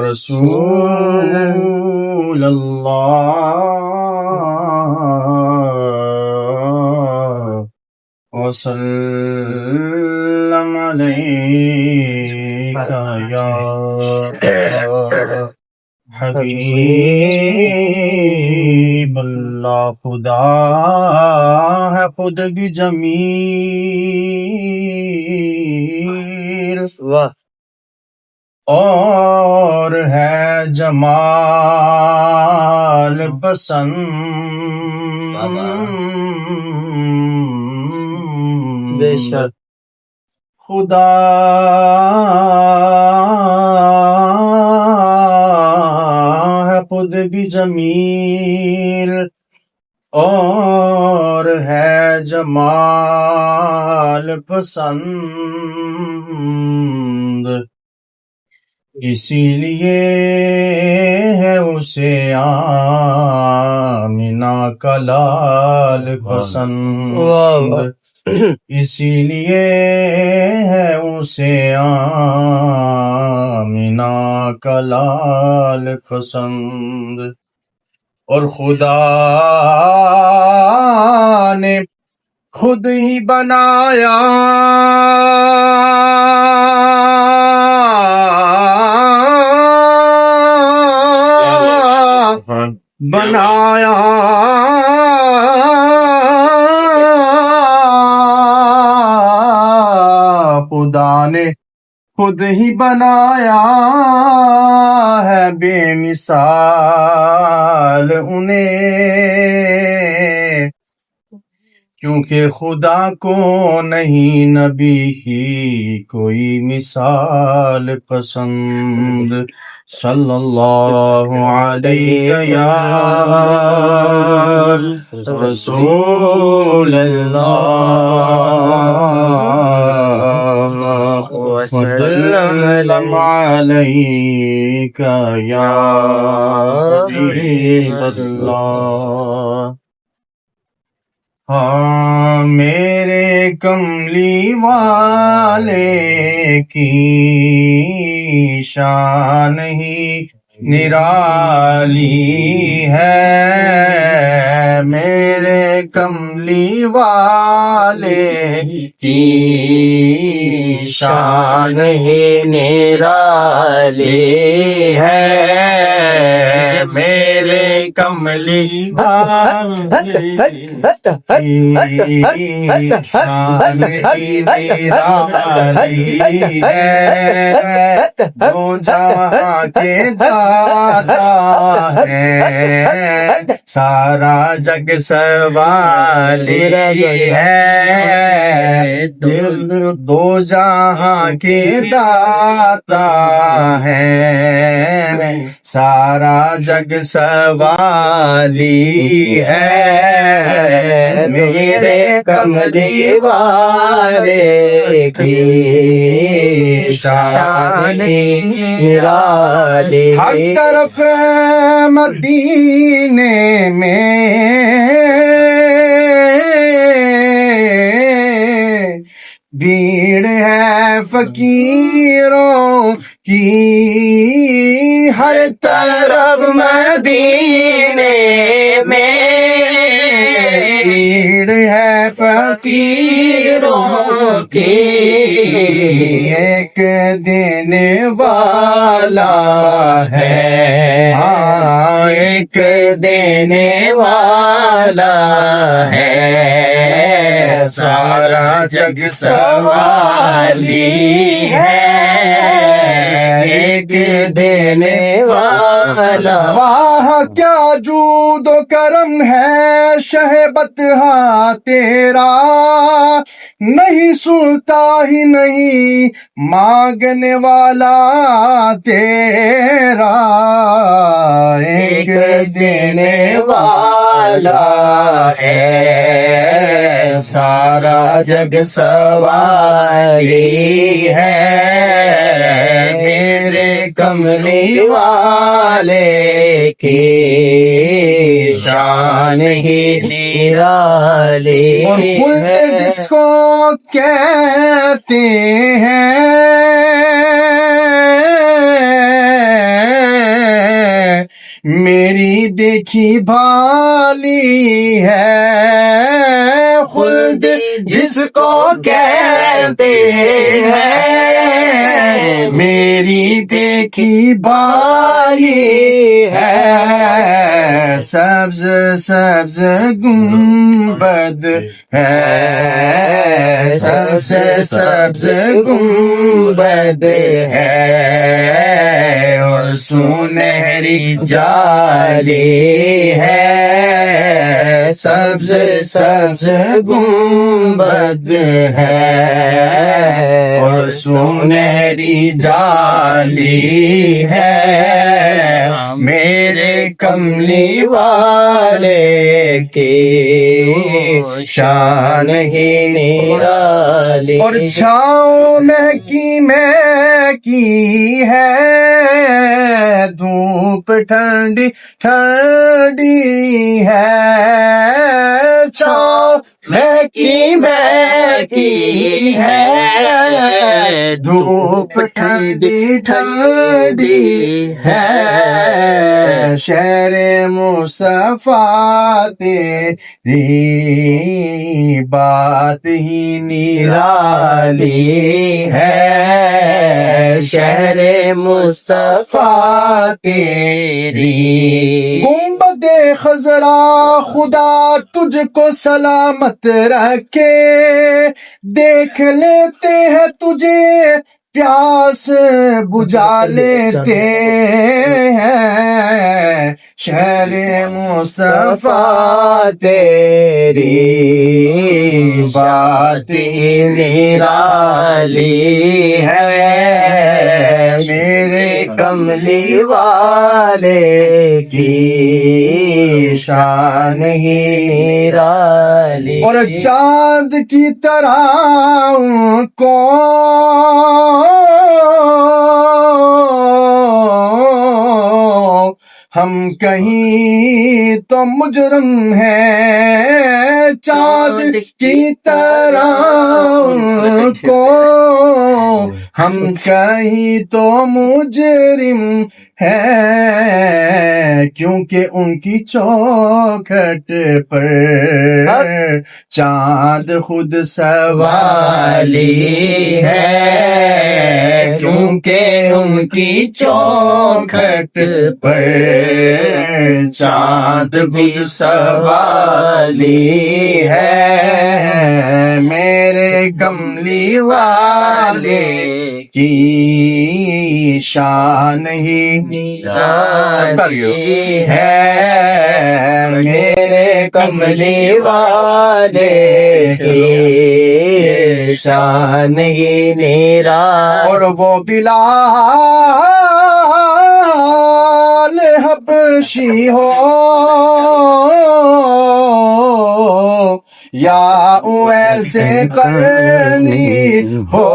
رسول اللہ وسلم علیک یا حبیب اللہ. خدا ہے خود بھی جمیل اور ہے جمال پسند. بے شک خدا ہے خود بھی جمیل اور ہے جمال پسند. اسی لیے ہے اسے آمنہ کا لال پسند. اسی لیے ہے اسے آمنہ کا لال پسند. اور خدا نے خود ہی بنایا خدا نے خود ہی بنایا ہے بے مثال انہیں، کیونکہ خدا کو نہیں نبی کی کوئی مثال پسند. صلی اللہ علیہ یا رسول اللہ وسلم علیک یا حبیب اللہ. ہاں میرے کملی والے کی شان ہی نرالی ہے. میرے کملی والے کی شان ہی نرالی ہے. میرے کملی والے شان ہی نرالی ہے. دو جہاں کے داتا ہے، سارا جگ سوالی ہے. دو جہاں کے داتا ہے، سارا جگ سوالی ہے. میرے کملی والے کی شان نرالی. ہر طرف مدینے میں بھیڑ ہے فقیروں کی. ہر طرف مدینے میں بھیڑ ہے فقیروں کی. ایک دینے والا ہے، ہاں ایک دینے والا ہے. سارا جگ سوالی ہے، ایک دینے والا. واہ کیا جود و کرم ہے شہبتہ تیرا، نہیں سنتا ہی نہیں مانگنے والا تیرا. ایک دینے والا ہے، سارا جگ سوالی ہے. میرے کملی والے کی شان ہی نرالی ہے. جس کو کہتے ہیں میری دیکھی بھالی ہے خلد جس کو کہتے ہیں، میری دیکھی بھالی ہے سبز سبز گنبد ہے سبز سبز گنبد ہے اور سنہری جالی ہے سبز سبز گنبد ہے اور سنہری جالی ہے میرے کملی والے کی شان ہی نرالی اور چھاؤں مہکی مہکی ہے دھوپ ٹھنڈی ٹھنڈی ہے چھاؤں مہکی مہکی ہے دھوپ ٹھنڈی ٹھنڈی ہے شہر مصطفیٰ تیری بات ہی نرالی ہے شہر مصطفیٰ تیری گنبد خضرا خدا تجھ کو سلامت رکھے دیکھ لیتے ہیں تجھے پیاس بجھا لیتے ہیں شہر مصطفیٰ تیری بات ہی نرالی ہے میرے کملی والے کی شان ہی نرالی اور چاند کی طرح کو ہم کہیں تو مجرم ہیں چاند کی طرح کو ہم کہیں تو مجرم ہے کیونکہ ان کی چوکھٹ پر چاند خود سوالی ہے کیونکہ ان کی چوکھٹ پر چاند خود سوالی ہے میرے کملی والے کی شان ہی نرالی ہے میرے کملی والے کی شان ہی نرالی اور وہ بلال حبشی ہو یا ویسے کرنی ہو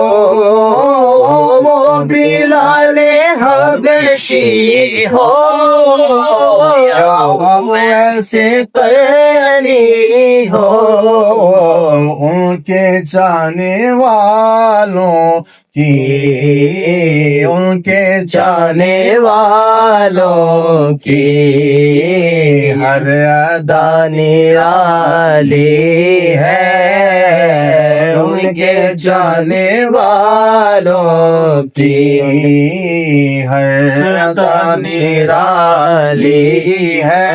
وہ بلال حبشی ہو یا ویسے کرنی ہو ان کے جانے والوں کی ان کے جانے والوں کی ہر ادا نرالی ہے ان کے جانے والوں کی ہر ادا نرالی ہے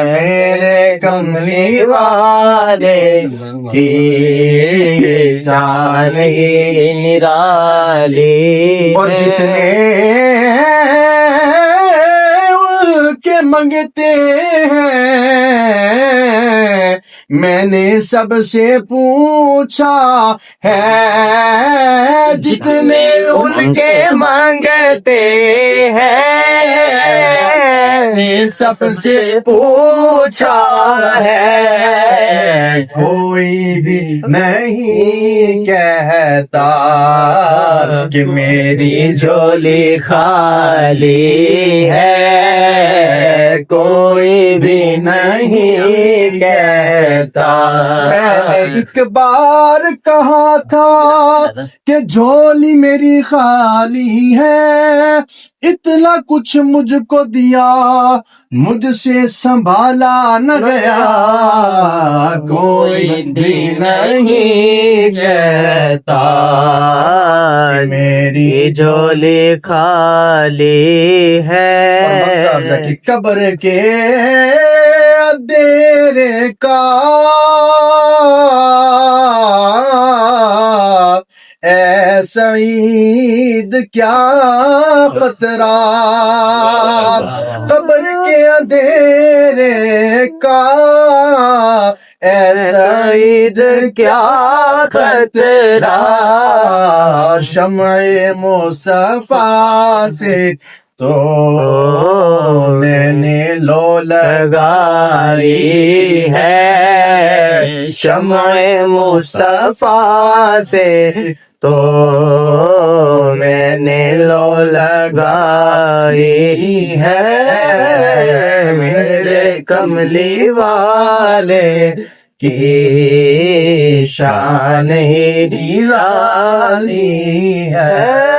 میرے کملی والے کی شان ہی نرالی اور جتنے ان کے منگتے ہیں میں نے سب سے پوچھا ہے جتنے ان کے مانگتے ہیں سب سے پوچھا ہے کوئی بھی نہیں کہتا کہ میری جھولی خالی ہے کوئی بھی نہیں کہتا میں نے ایک بار کہا تھا کہ جھولی میری خالی ہے اتنا کچھ مجھ کو دیا مجھ سے سنبھالا نہ گیا کوئی بھی نہیں کہتا میری جھولی خالی ہے کی قبر کے اندھیرے کا اے سعید کیا خطرہ قبر کے اندھیرے کا اے سعید کیا خطرہ شمع مصطفیٰ سے تو میں نے لو لگائی ہے شمع مصطفیٰ سے تو میں نے لو لگائی ہے میرے کملی والے کی شان ہی نرالی ہے